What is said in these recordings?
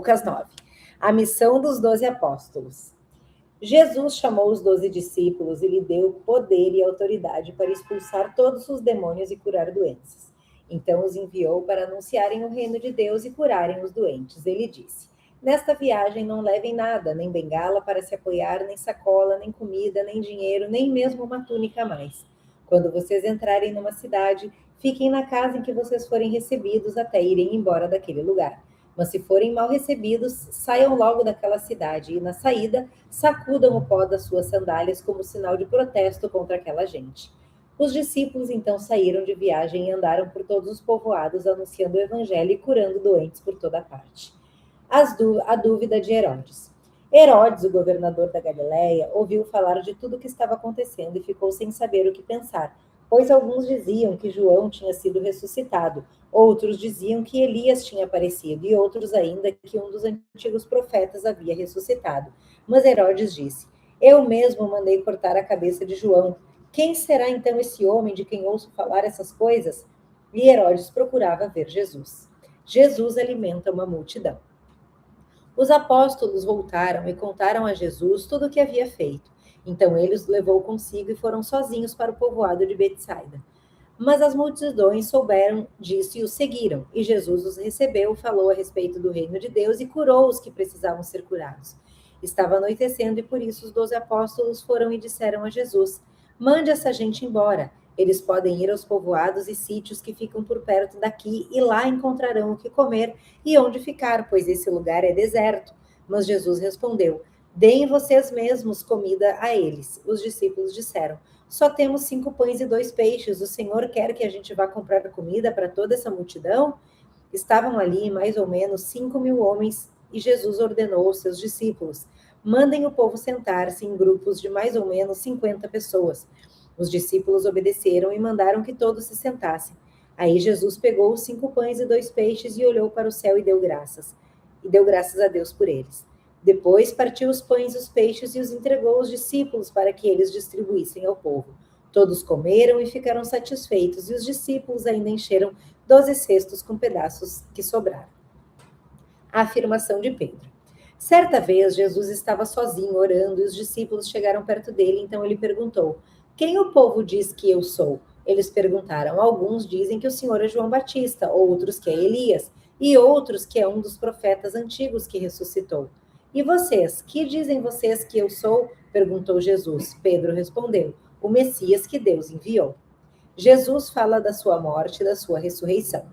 Lucas 9. A missão dos 12 apóstolos. Jesus chamou os 12 discípulos e lhe deu poder e autoridade para expulsar todos os demônios e curar doenças. Então os enviou para anunciarem o reino de Deus e curarem os doentes. Ele disse: nesta viagem não levem nada, nem bengala para se apoiar, nem sacola, nem comida, nem dinheiro, nem mesmo uma túnica a mais. Quando vocês entrarem numa cidade, fiquem na casa em que vocês forem recebidos até irem embora daquele lugar. Mas se forem mal recebidos, saiam logo daquela cidade e, na saída, sacudam o pó das suas sandálias como sinal de protesto contra aquela gente. Os discípulos então saíram de viagem e andaram por todos os povoados, anunciando o evangelho e curando doentes por toda parte. A dúvida de Herodes. Herodes, o governador da Galileia, ouviu falar de tudo o que estava acontecendo e ficou sem saber o que pensar, pois alguns diziam que João tinha sido ressuscitado, outros diziam que Elias tinha aparecido e outros ainda que um dos antigos profetas havia ressuscitado. Mas Herodes disse: eu mesmo mandei cortar a cabeça de João. Quem será então esse homem de quem ouço falar essas coisas? E Herodes procurava ver Jesus. Jesus alimenta uma multidão. Os apóstolos voltaram e contaram a Jesus tudo o que havia feito. Então ele os levou consigo e foram sozinhos para o povoado de Betsaida. Mas as multidões souberam disso e os seguiram. E Jesus os recebeu, falou a respeito do reino de Deus e curou os que precisavam ser curados. Estava anoitecendo e por isso os 12 apóstolos foram e disseram a Jesus: mande essa gente embora. Eles podem ir aos povoados e sítios que ficam por perto daqui e lá encontrarão o que comer e onde ficar, pois esse lugar é deserto. Mas Jesus respondeu: deem vocês mesmos comida a eles. Os discípulos disseram: só temos 5 pães e 2 peixes. O Senhor quer que a gente vá comprar comida para toda essa multidão? Estavam ali mais ou menos 5.000 homens e Jesus ordenou aos seus discípulos: mandem o povo sentar-se em grupos de mais ou menos 50 pessoas. Os discípulos obedeceram e mandaram que todos se sentassem. Aí Jesus pegou os 5 pães e 2 peixes e olhou para o céu e deu graças. E deu graças a Deus por eles. Depois partiu os pães e os peixes e os entregou aos discípulos para que eles distribuíssem ao povo. Todos comeram e ficaram satisfeitos, e os discípulos ainda encheram 12 cestos com pedaços que sobraram. A afirmação de Pedro. Certa vez, Jesus estava sozinho orando e os discípulos chegaram perto dele, então ele perguntou: quem o povo diz que eu sou? Eles perguntaram: alguns dizem que o Senhor é João Batista, outros que é Elias, e outros que é um dos profetas antigos que ressuscitou. E vocês, que dizem vocês que eu sou? Perguntou Jesus. Pedro respondeu: o Messias que Deus enviou. Jesus fala da sua morte e da sua ressurreição.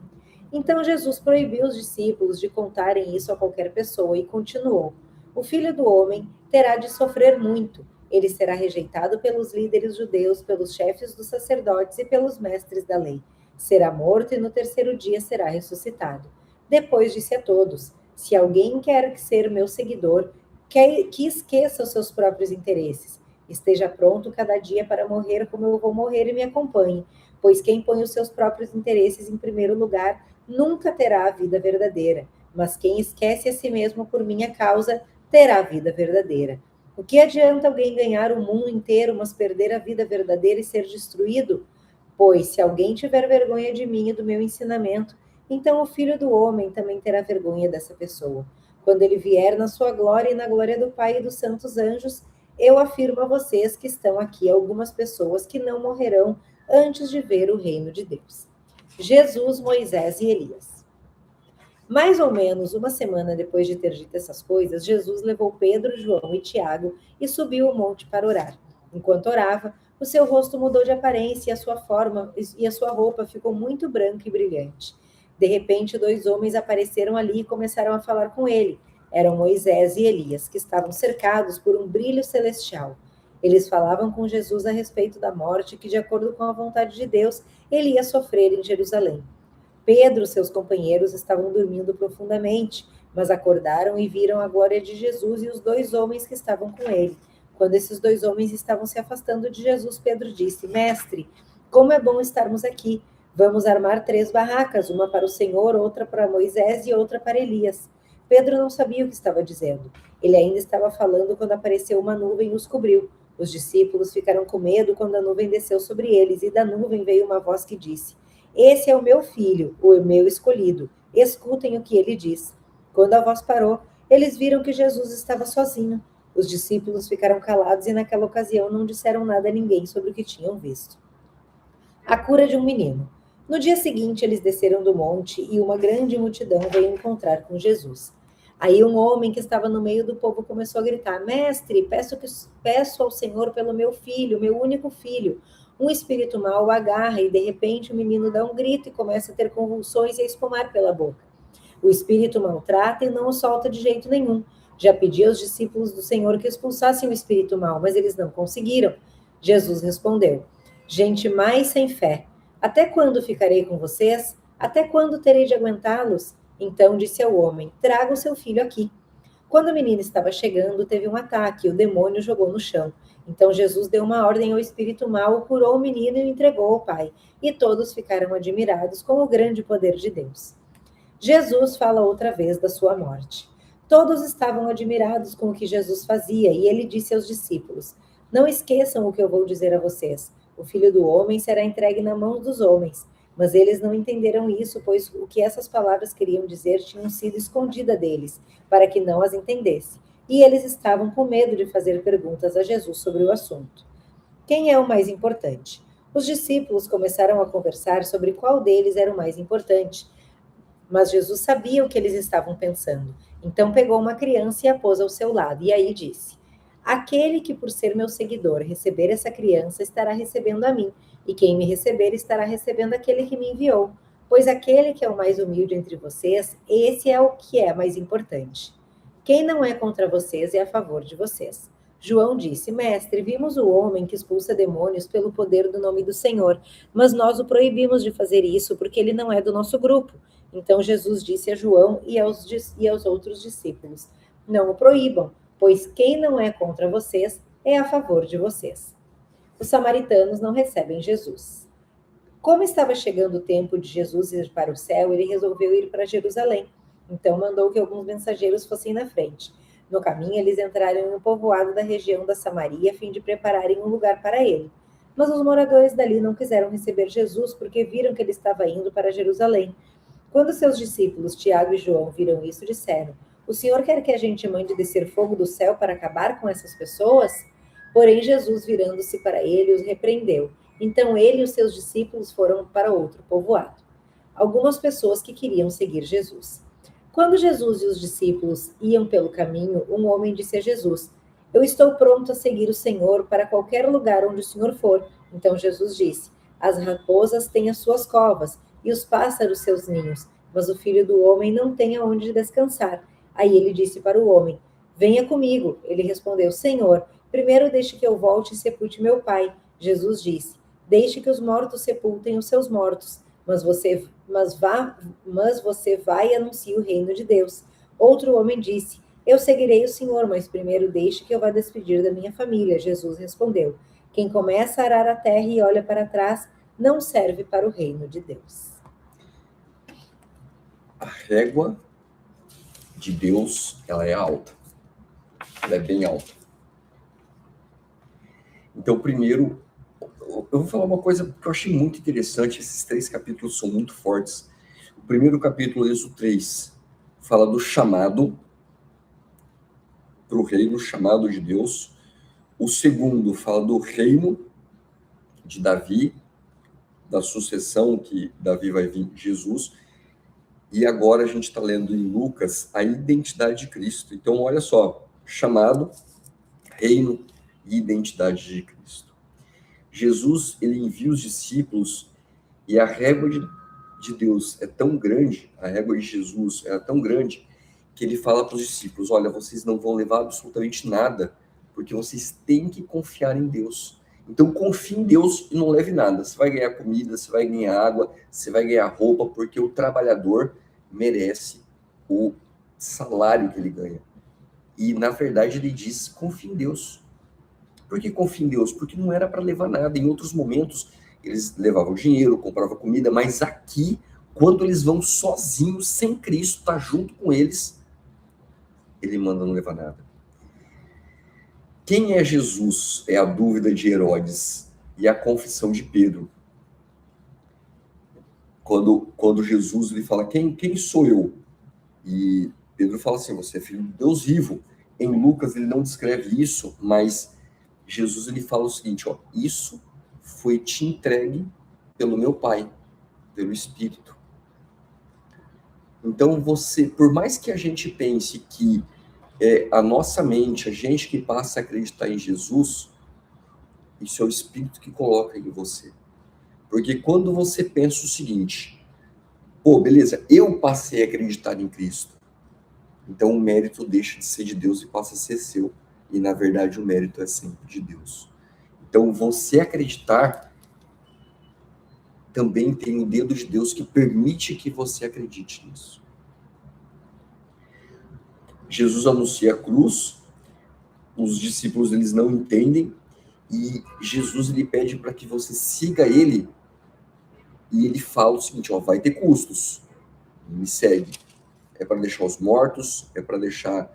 Então Jesus proibiu os discípulos de contarem isso a qualquer pessoa e continuou: o Filho do Homem terá de sofrer muito. Ele será rejeitado pelos líderes judeus, pelos chefes dos sacerdotes e pelos mestres da lei. Será morto e no terceiro dia será ressuscitado. Depois disse a todos: se alguém quer ser meu seguidor, que esqueça os seus próprios interesses. Esteja pronto cada dia para morrer como eu vou morrer e me acompanhe, pois quem põe os seus próprios interesses em primeiro lugar nunca terá a vida verdadeira, mas quem esquece a si mesmo por minha causa terá a vida verdadeira. O que adianta alguém ganhar o mundo inteiro, mas perder a vida verdadeira e ser destruído? Pois se alguém tiver vergonha de mim e do meu ensinamento, então o Filho do Homem também terá vergonha dessa pessoa. Quando ele vier na sua glória e na glória do Pai e dos santos anjos, eu afirmo a vocês que estão aqui algumas pessoas que não morrerão antes de ver o reino de Deus. Jesus, Moisés e Elias. Mais ou menos uma semana depois de ter dito essas coisas, Jesus levou Pedro, João e Tiago e subiu o monte para orar. Enquanto orava, o seu rosto mudou de aparência e a sua roupa ficou muito branca e brilhante. De repente, 2 homens apareceram ali e começaram a falar com ele. Eram Moisés e Elias, que estavam cercados por um brilho celestial. Eles falavam com Jesus a respeito da morte que, de acordo com a vontade de Deus, ele ia sofrer em Jerusalém. Pedro e seus companheiros estavam dormindo profundamente, mas acordaram e viram a glória de Jesus e os 2 homens que estavam com ele. Quando esses 2 homens estavam se afastando de Jesus, Pedro disse: Mestre, como é bom estarmos aqui. Vamos armar 3 barracas, uma para o Senhor, outra para Moisés e outra para Elias. Pedro não sabia o que estava dizendo. Ele ainda estava falando quando apareceu uma nuvem e os cobriu. Os discípulos ficaram com medo quando a nuvem desceu sobre eles, e da nuvem veio uma voz que disse: Esse é o meu filho, o meu escolhido. Escutem o que ele diz. Quando a voz parou, eles viram que Jesus estava sozinho. Os discípulos ficaram calados e naquela ocasião não disseram nada a ninguém sobre o que tinham visto. A cura de um menino. No dia seguinte, eles desceram do monte e uma grande multidão veio encontrar com Jesus. Aí um homem que estava no meio do povo começou a gritar: Mestre, peço ao Senhor pelo meu filho, meu único filho. Um espírito mau o agarra e de repente o menino dá um grito e começa a ter convulsões e a espumar pela boca. O espírito maltrata e não o solta de jeito nenhum. Já pedi aos discípulos do Senhor que expulsassem o espírito mau, mas eles não conseguiram. Jesus respondeu: Gente mais sem fé, até quando ficarei com vocês? Até quando terei de aguentá-los? Então disse ao homem: Traga o seu filho aqui. Quando o menino estava chegando, teve um ataque e o demônio jogou no chão. Então Jesus deu uma ordem ao espírito mau, curou o menino e o entregou ao pai. E todos ficaram admirados com o grande poder de Deus. Jesus fala outra vez da sua morte. Todos estavam admirados com o que Jesus fazia e ele disse aos discípulos: Não esqueçam o que eu vou dizer a vocês. O filho do homem será entregue na mão dos homens. Mas eles não entenderam isso, pois o que essas palavras queriam dizer tinham sido escondida deles, para que não as entendesse. E eles estavam com medo de fazer perguntas a Jesus sobre o assunto. Quem é o mais importante? Os discípulos começaram a conversar sobre qual deles era o mais importante. Mas Jesus sabia o que eles estavam pensando. Então pegou uma criança e a pôs ao seu lado. E aí disse: Aquele que, por ser meu seguidor, receber essa criança, estará recebendo a mim. E quem me receber, estará recebendo aquele que me enviou. Pois aquele que é o mais humilde entre vocês, esse é o que é mais importante. Quem não é contra vocês é a favor de vocês. João disse: Mestre, vimos o homem que expulsa demônios pelo poder do nome do Senhor, mas nós o proibimos de fazer isso porque ele não é do nosso grupo. Então Jesus disse a João e aos outros discípulos: Não o proíbam, pois quem não é contra vocês é a favor de vocês. Os samaritanos não recebem Jesus. Como estava chegando o tempo de Jesus ir para o céu, ele resolveu ir para Jerusalém. Então mandou que alguns mensageiros fossem na frente. No caminho, eles entraram em um povoado da região da Samaria a fim de prepararem um lugar para ele. Mas os moradores dali não quiseram receber Jesus porque viram que ele estava indo para Jerusalém. Quando seus discípulos, Tiago e João, viram isso, disseram: O Senhor quer que a gente mande descer fogo do céu para acabar com essas pessoas? Porém, Jesus, virando-se para ele, os repreendeu. Então ele e os seus discípulos foram para outro povoado. Algumas pessoas que queriam seguir Jesus. Quando Jesus e os discípulos iam pelo caminho, um homem disse a Jesus: Eu estou pronto a seguir o Senhor para qualquer lugar onde o Senhor for. Então Jesus disse: As raposas têm as suas covas e os pássaros seus ninhos, mas o filho do homem não tem aonde descansar. Aí ele disse para o homem: Venha comigo. Ele respondeu: Senhor, primeiro deixe que eu volte e sepulte meu pai. Jesus disse: Deixe que os mortos sepultem os seus mortos, mas você vai e anuncie o reino de Deus. Outro homem disse: Eu seguirei o Senhor, mas primeiro deixe que eu vá despedir da minha família. Jesus respondeu: Quem começa a arar a terra e olha para trás, não serve para o reino de Deus. A régua de Deus, ela é alta. Ela é bem alta. Então, primeiro, eu vou falar uma coisa que eu achei muito interessante. Esses 3 capítulos são muito fortes. O primeiro capítulo, Êxodo 3, fala do chamado para o reino, chamado de Deus. O segundo fala do reino de Davi, da sucessão que Davi vai vir, Jesus. E agora a gente está lendo em Lucas a identidade de Cristo. Então, olha só, chamado, reino e identidade de Cristo. Jesus, ele envia os discípulos e a régua de Deus é tão grande, a régua de Jesus é tão grande, que ele fala para os discípulos: olha, vocês não vão levar absolutamente nada, porque vocês têm que confiar em Deus. Então confie em Deus e não leve nada. Você vai ganhar comida, você vai ganhar água, você vai ganhar roupa, porque o trabalhador merece o salário que ele ganha. E na verdade ele diz: confie em Deus. Por que confia em Deus? Porque não era para levar nada. Em outros momentos eles levavam dinheiro, compravam comida, mas aqui, quando eles vão sozinhos, sem Cristo, tá junto com eles, ele manda não levar nada. Quem é Jesus? É a dúvida de Herodes e a confissão de Pedro. Quando Jesus ele fala: quem sou eu? E Pedro fala assim, você é filho de Deus vivo. Em Lucas ele não descreve isso, mas Jesus ele fala o seguinte, ó, isso foi te entregue pelo meu Pai, pelo Espírito. Então você, por mais que a gente pense que a nossa mente, a gente que passa a acreditar em Jesus, isso é o Espírito que coloca em você. Porque quando você pensa o seguinte, pô, beleza, eu passei a acreditar em Cristo, então o mérito deixa de ser de Deus e passa a ser seu. E na verdade o mérito é sempre de Deus. Então você acreditar também tem o dedo de Deus que permite que você acredite nisso. Jesus anuncia a cruz, os discípulos eles não entendem, e Jesus ele pede para que você siga ele, e ele fala o seguinte, ó, vai ter custos, me segue. É para deixar os mortos, é para deixar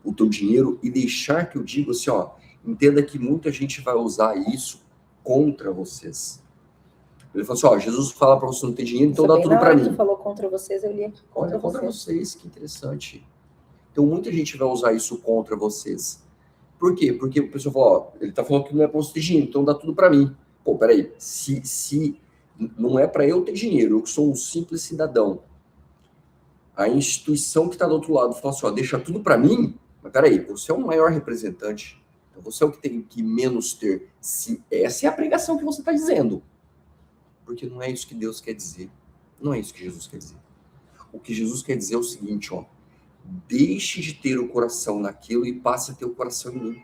o teu dinheiro, e deixar que eu digo assim, ó, entenda que muita gente vai usar isso contra vocês. Ele falou assim, ó, Jesus fala para você não ter dinheiro, então dá tudo para mim. Tu falou contra vocês, eu li aqui Olha, contra vocês, que interessante. Então muita gente vai usar isso contra vocês. Por quê? Porque o pessoal fala, ó, ele tá falando que não é para você ter dinheiro, então dá tudo para mim. Pô, peraí, se não é para eu ter dinheiro, eu que sou um simples cidadão, a instituição que está do outro lado fala assim, ó, deixa tudo para mim, mas peraí, você é o maior representante, então você é o que tem que menos ter. Se essa é a pregação que você está dizendo. Porque não é isso que Deus quer dizer. Não é isso que Jesus quer dizer. O que Jesus quer dizer é o seguinte, ó, deixe de ter o coração naquilo e passe a ter o coração em mim.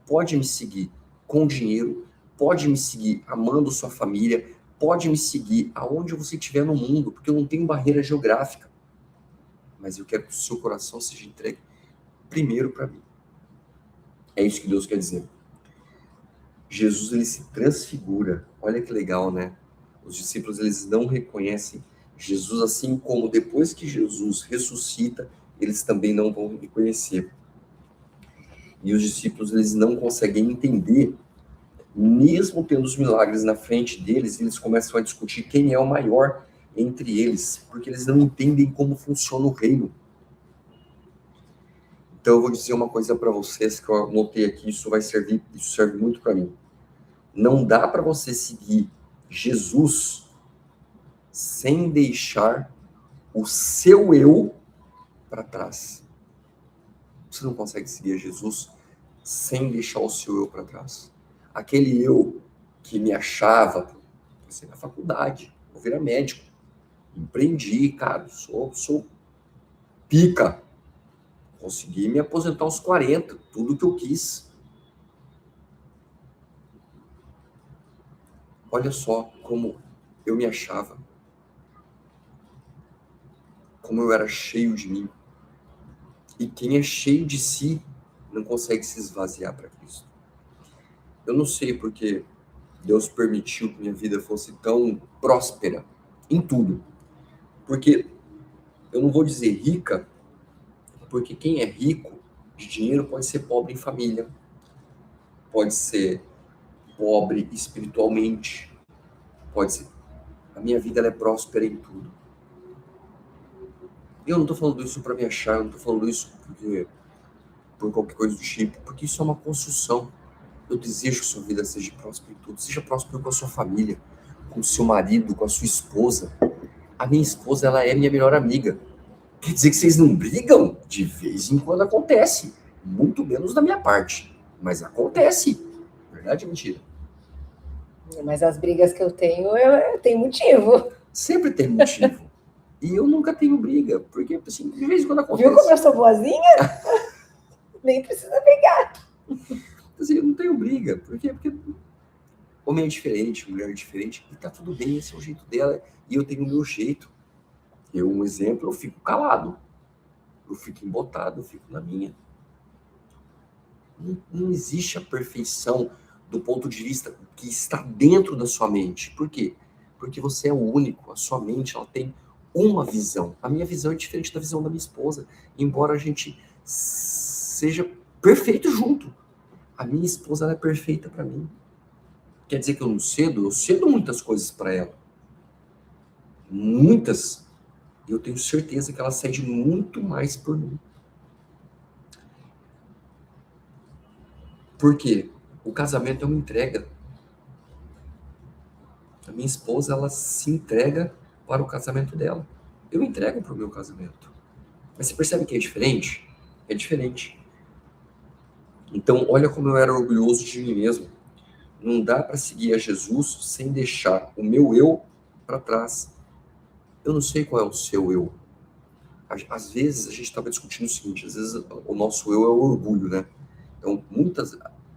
Pode me seguir com dinheiro, pode me seguir amando sua família, pode me seguir aonde você estiver no mundo, porque eu não tenho barreira geográfica. Mas eu quero que o seu coração seja entregue primeiro para mim. É isso que Deus quer dizer. Jesus, ele se transfigura. Olha que legal, né? Os discípulos, eles não reconhecem Jesus, assim como depois que Jesus ressuscita, eles também não vão reconhecer. E os discípulos, eles não conseguem entender, mesmo tendo os milagres na frente deles, eles começam a discutir quem é o maior entre eles, porque eles não entendem como funciona o reino. Então eu vou dizer uma coisa para vocês que eu anotei aqui, isso serve muito para mim. Não dá para você seguir Jesus sem deixar o seu eu para trás. Você não consegue seguir Jesus sem deixar o seu eu para trás. Aquele eu que me achava, passei na faculdade, vou virar médico, empreendi, cara, sou pica, consegui me aposentar aos 40, tudo que eu quis. Olha só como eu me achava, como eu era cheio de mim. E quem é cheio de si não consegue se esvaziar para Cristo. Eu não sei porque Deus permitiu que minha vida fosse tão próspera em tudo. Porque eu não vou dizer rica, porque quem é rico de dinheiro pode ser pobre em família, pode ser pobre espiritualmente, pode ser. A minha vida ela é próspera em tudo. Eu não estou falando isso para me achar, eu não estou falando isso por qualquer coisa do tipo, porque isso é uma construção. Eu desejo que sua vida seja próspera em tudo, seja próspero com a sua família, com o seu marido, com a sua esposa. A minha esposa, ela é minha melhor amiga. Quer dizer que vocês não brigam? De vez em quando acontece. Muito menos da minha parte. Mas acontece. Verdade ou mentira? Mas as brigas que eu tenho motivo. Sempre tem motivo. E eu nunca tenho briga. Porque, assim, de vez em quando acontece. Viu como eu sou boazinha? Nem precisa brigar. Assim, eu não tenho briga. Por quê? Porque homem é diferente, mulher é diferente. E tá tudo bem, esse é o jeito dela. E eu tenho o meu jeito. Um exemplo, eu fico calado. Eu fico embotado, eu fico na minha. Não existe a perfeição do ponto de vista que está dentro da sua mente. Por quê? Porque você é o único. A sua mente, ela tem uma visão. A minha visão é diferente da visão da minha esposa. Embora a gente seja perfeito junto. A minha esposa, ela é perfeita para mim. Quer dizer que eu não cedo? Eu cedo muitas coisas para ela. Muitas. E eu tenho certeza que ela cede muito mais por mim. Por quê? O casamento é uma entrega. A minha esposa, ela se entrega para o casamento dela. Eu entrego para o meu casamento. Mas você percebe que é diferente? É diferente. Então, olha como eu era orgulhoso de mim mesmo. Não dá para seguir a Jesus sem deixar o meu eu para trás. Eu não sei qual é o seu eu. Às vezes a gente estava discutindo o seguinte, às vezes o nosso eu é o orgulho, né? Então,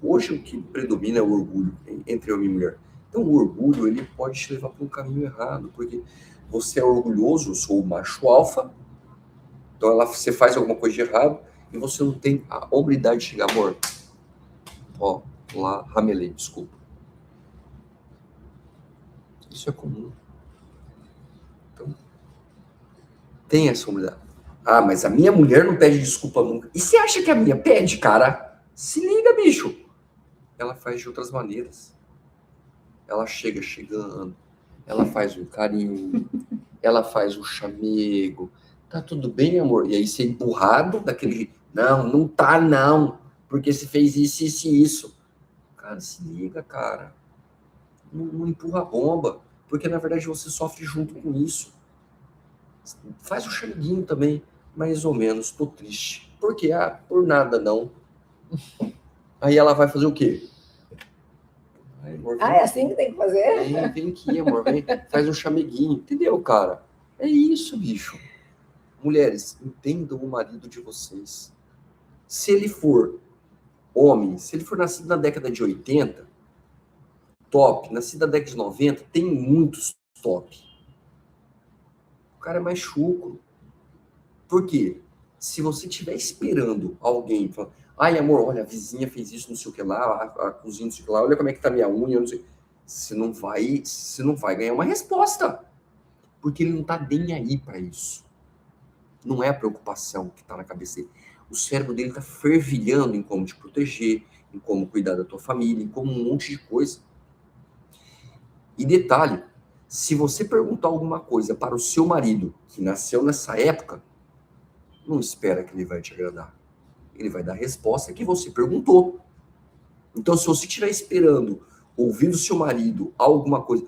hoje o que predomina é o orgulho entre homem e mulher. Então, o orgulho, ele pode te levar para um caminho errado, porque você é orgulhoso, eu sou o macho alfa, então você faz alguma coisa de errado e você não tem a hombridade de chegar, amor, ó, lá, ramelei, desculpa. Isso é comum. Então, tem essa hombridade. Ah, mas a minha mulher não pede desculpa nunca. E você acha que a minha pede, cara? Se liga, bicho. Ela faz de outras maneiras. Ela chega chegando, ela faz um carinho, ela faz um chamego. Tá tudo bem, amor? E aí você é empurrado daquele jeito. Não, não tá não, porque você fez isso, isso e isso. Cara, se liga, cara. Não empurra a bomba, porque na verdade você sofre junto com isso. Faz o chameguinho também, mais ou menos, tô triste. Por quê? Ah, por nada não. Aí ela vai fazer o quê? Ai, amor, Ah, é assim que tem que fazer? vem aqui, amor, vem, faz um chameguinho, entendeu, cara? É isso, bicho. Mulheres, entendam o marido de vocês. Se ele for homem, se ele for nascido na década de 80, top. Nascido na década de 90, tem muitos top. O cara é mais chucro. Por quê? Se você estiver esperando alguém falar, ai, amor, olha, a vizinha fez isso, não sei o que lá, a cozinha, não sei o que lá, olha como é que tá minha unha, não sei. Você não vai ganhar uma resposta. Porque ele não tá nem aí para isso. Não é a preocupação que tá na cabeça dele. O cérebro dele tá fervilhando em como te proteger, em como cuidar da tua família, em como um monte de coisa. E detalhe, se você perguntar alguma coisa para o seu marido que nasceu nessa época, não espera que ele vai te agradar. Ele vai dar a resposta que você perguntou. Então, se você estiver esperando ouvir do seu marido alguma coisa,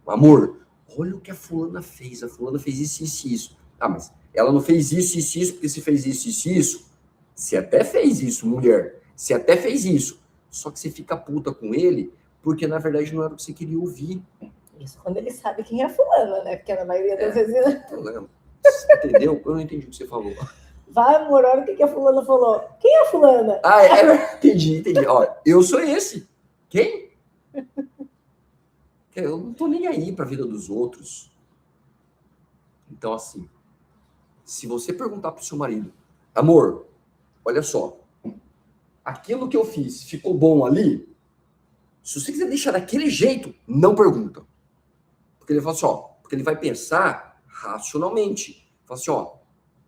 amor, olha o que a fulana fez isso, isso, isso. Ah, mas ela não fez isso, isso, isso, porque se fez isso, isso, isso. Você até fez isso, mulher. Você até fez isso. Só que você fica puta com ele, porque na verdade não era o que você queria ouvir. Isso quando ele sabe quem é fulana, né? Porque na maioria das vezes... Entendeu? Eu não entendi o que você falou. Vai, amor, olha o que a fulana falou. Quem é a fulana? Ah, entendi. Ó, eu sou esse. Quem? Eu não tô nem aí pra vida dos outros. Então, assim, se você perguntar pro seu marido, amor, olha só, aquilo que eu fiz ficou bom ali? Se você quiser deixar daquele jeito, não pergunta. Porque ele fala assim, ó, porque ele vai pensar racionalmente. Fala assim, ó,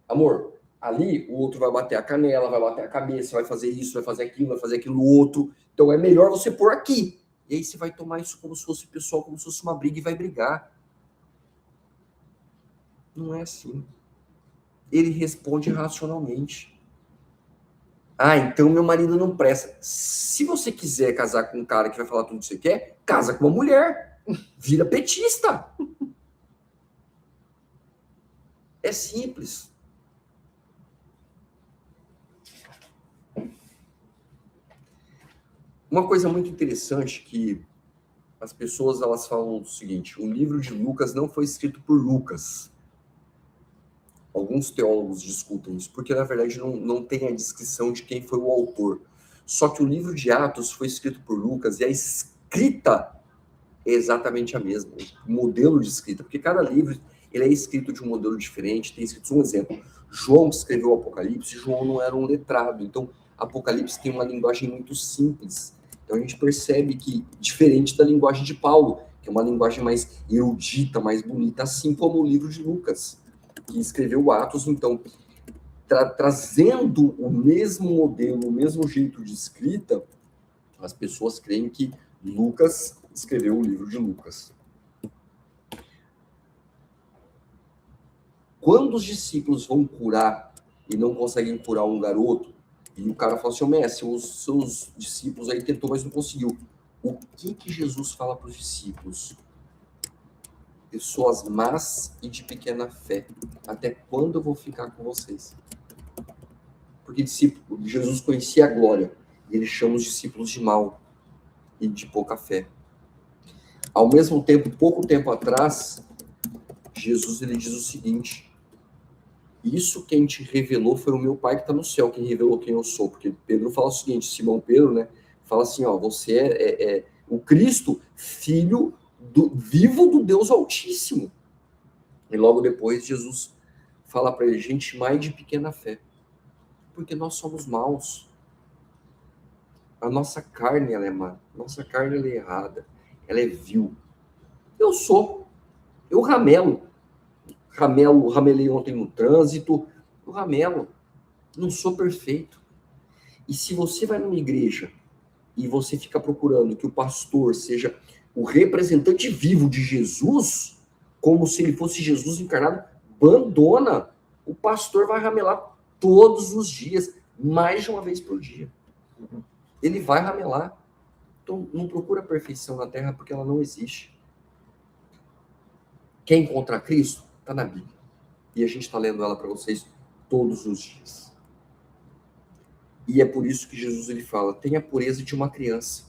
amor, ali o outro vai bater a canela, vai bater a cabeça, vai fazer isso, vai fazer aquilo outro. Então é melhor você pôr aqui. E aí você vai tomar isso como se fosse pessoal, como se fosse uma briga e vai brigar. Não é assim. Ele responde racionalmente. Ah, então meu marido não presta. Se você quiser casar com um cara que vai falar tudo que você quer, casa com uma mulher. Vira petista. É simples. Uma coisa muito interessante que as pessoas elas falam o seguinte: o livro de Lucas não foi escrito por Lucas. Alguns teólogos discutem isso, porque na verdade não tem a descrição de quem foi o autor. Só que o livro de Atos foi escrito por Lucas e a escrita é exatamente a mesma, o modelo de escrita, porque cada livro ele é escrito de um modelo diferente. Tem escrito um exemplo. João que escreveu o Apocalipse, João não era um letrado, então Apocalipse tem uma linguagem muito simples. Então a gente percebe que, diferente da linguagem de Paulo, que é uma linguagem mais erudita, mais bonita, assim como o livro de Lucas, que escreveu Atos, então, trazendo o mesmo modelo, o mesmo jeito de escrita, as pessoas creem que Lucas escreveu o livro de Lucas. quando os discípulos vão curar e não conseguem curar um garoto, e o cara fala assim, mestre, os seus discípulos aí tentou, mas não conseguiu. O que Jesus fala para os discípulos? Pessoas más e de pequena fé. Até quando eu vou ficar com vocês? Porque Jesus conhecia a glória. E ele chama os discípulos de mal e de pouca fé. Ao mesmo tempo, pouco tempo atrás, Jesus ele diz o seguinte: isso quem te revelou foi o meu Pai que está no céu, quem revelou quem eu sou. Porque Pedro fala o seguinte, Simão Pedro, né? Fala assim, ó, você é o Cristo, filho vivo do Deus Altíssimo. E logo depois Jesus fala para ele, gente mais de pequena fé. Porque nós somos maus. A nossa carne ela é má. Nossa carne ela é errada. Ela é vil. Eu ramelei ontem no trânsito, eu ramelo. Não sou perfeito. E se você vai numa igreja e você fica procurando que o pastor seja o representante vivo de Jesus, como se ele fosse Jesus encarnado, abandona. O pastor vai ramelar todos os dias, mais de uma vez por dia. Ele vai ramelar. Então, não procura a perfeição na terra, porque ela não existe. Quer encontrar Cristo? Está na Bíblia. E a gente está lendo ela para vocês todos os dias. E é por isso que Jesus ele fala, tenha a pureza de uma criança.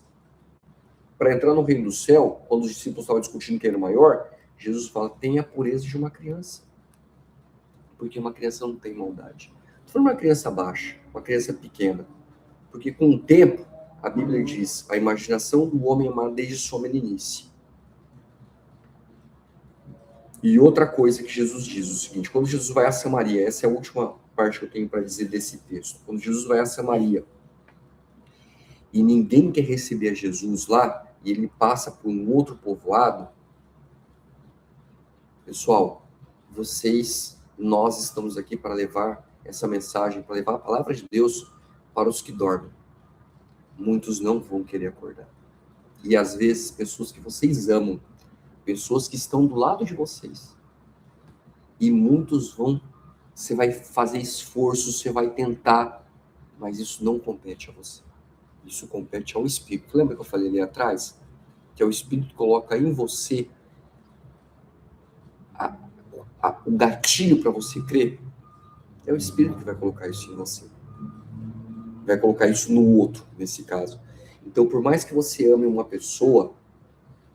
Para entrar no reino do céu, quando os discípulos estavam discutindo quem era o maior, Jesus fala, tenha a pureza de uma criança. Porque uma criança não tem maldade. Não foi uma criança baixa, uma criança pequena. Porque com o tempo, a Bíblia diz, a imaginação do homem é má desde sua meninice. E outra coisa que Jesus diz, o seguinte, quando Jesus vai a Samaria, essa é a última parte que eu tenho para dizer desse texto. Quando Jesus vai a Samaria e ninguém quer receber a Jesus lá, e ele passa por um outro povoado, pessoal, nós estamos aqui para levar essa mensagem, para levar a palavra de Deus para os que dormem. Muitos não vão querer acordar. E às vezes, pessoas que vocês amam, pessoas que estão do lado de vocês, e muitos você vai fazer esforço, você vai tentar, mas isso não compete a você. Isso compete ao Espírito. Lembra que eu falei ali atrás? Que é o Espírito que coloca em você o gatilho para você crer. É o Espírito que vai colocar isso em você. Vai colocar isso no outro, nesse caso. Então, por mais que você ame uma pessoa,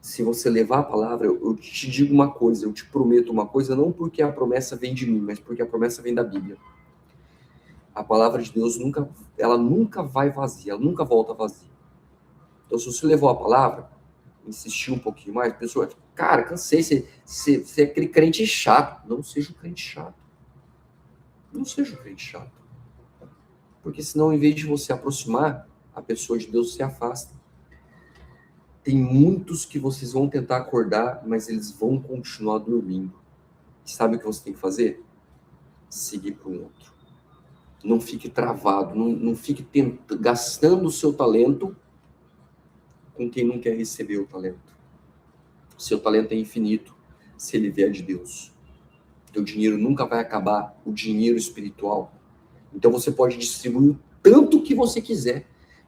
se você levar a palavra, eu te digo uma coisa, eu te prometo uma coisa, não porque a promessa vem de mim, mas porque a promessa vem da Bíblia. A palavra de Deus nunca vai vazia, ela nunca volta vazia. Então, se você levou a palavra, insistiu um pouquinho mais, a pessoa, cara, cansei, você é aquele crente chato. Não seja um crente chato. Não seja um crente chato. Porque senão, em vez de você aproximar, a pessoa de Deus se afasta. Tem muitos que vocês vão tentar acordar, mas eles vão continuar dormindo. E sabe o que você tem que fazer? Seguir para um outro. Não fique travado, não fique gastando o seu talento com quem não quer receber o talento. O seu talento é infinito, se ele vier de Deus. Teu dinheiro nunca vai acabar, o dinheiro espiritual. Então você pode distribuir o tanto que você quiser.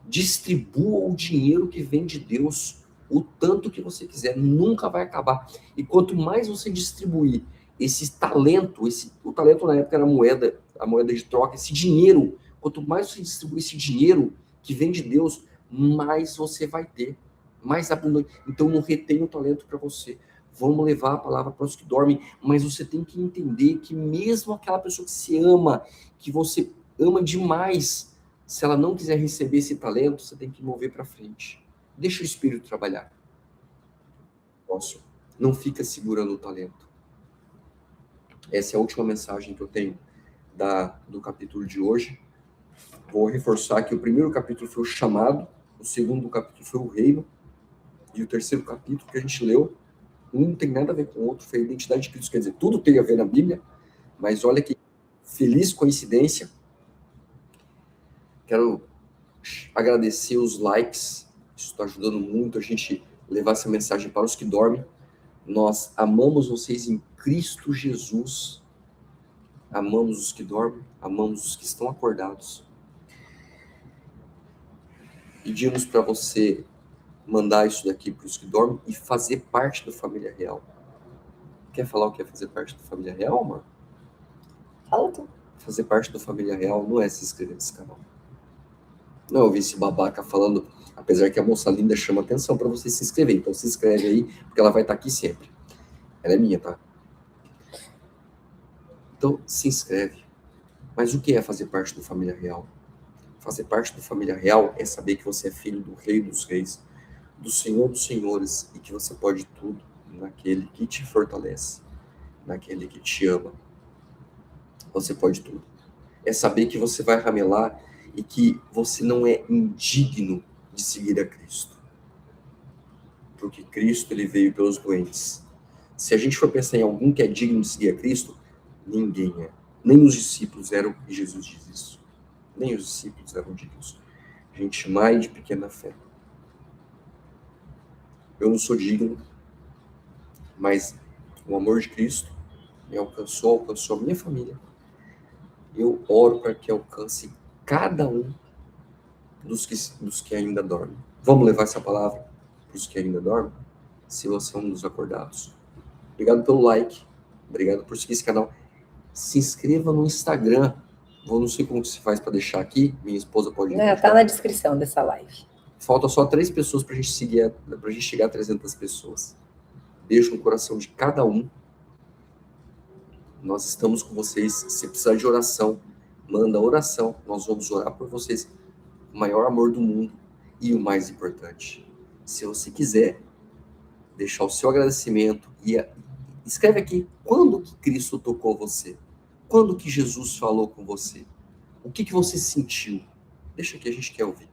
Distribua o dinheiro que vem de Deus, o tanto que você quiser, nunca vai acabar. E quanto mais você distribuir esse talento, o talento na época era a moeda de troca, esse dinheiro, quanto mais você distribuir esse dinheiro que vem de Deus, mais você vai ter, mais abundante. Então não retenha o talento para você. Vamos levar a palavra para os que dormem, mas você tem que entender que mesmo aquela pessoa que se ama, que você ama demais, se ela não quiser receber esse talento, você tem que mover para frente. Deixa o Espírito trabalhar. Não fica segurando o talento. Essa é a última mensagem que eu tenho do capítulo de hoje. Vou reforçar que o primeiro capítulo foi o chamado, o segundo capítulo foi o reino, e o terceiro capítulo que a gente leu, um não tem nada a ver com o outro, foi a identidade de Cristo. Quer dizer, tudo tem a ver na Bíblia, mas olha que feliz coincidência. Quero agradecer os likes, isso está ajudando muito a gente levar essa mensagem para os que dormem. Nós amamos vocês em Cristo Jesus. amamos os que dormem, amamos os que estão acordados. Pedimos para você mandar isso daqui para os que dormem e fazer parte da família real. Quer falar o que é fazer parte da família real, amor? Fala tu. Fazer parte da família real não é se inscrever nesse canal. Não é ouvir esse babaca falando, apesar que a moça linda chama atenção para você se inscrever. Então se inscreve aí, porque ela vai estar aqui sempre. Ela é minha, tá? Então se inscreve. Mas o que é fazer parte da família real? Fazer parte da família real é saber que você é filho do Rei dos Reis, do Senhor dos Senhores, e que você pode tudo naquele que te fortalece, naquele que te ama. Você pode tudo. É saber que você vai ramelar e que você não é indigno de seguir a Cristo. Porque Cristo, ele veio pelos doentes. Se a gente for pensar em algum que é digno de seguir a Cristo, ninguém é. Nem os discípulos eram, e Jesus diz isso. Nem os discípulos eram dignos. Gente má e de pequena fé. Eu não sou digno, mas o amor de Cristo me alcançou a minha família. Eu oro para que alcance cada um dos que ainda dormem. Vamos levar essa palavra para os que ainda dormem? Se você é um dos acordados. Obrigado pelo like. Obrigado por seguir esse canal. Se inscreva no Instagram. Eu não sei como se faz para deixar aqui. Minha esposa pode... Não, tá na descrição dessa live. Falta só 3 pessoas para a gente chegar a 300 pessoas. Beijo no coração de cada um. Nós estamos com vocês. Se precisar de oração, manda oração. Nós vamos orar por vocês. O maior amor do mundo. E o mais importante, se você quiser deixar o seu agradecimento e escreve aqui quando que Cristo tocou você. Quando que Jesus falou com você. O que você sentiu. Deixa aqui, a gente quer ouvir.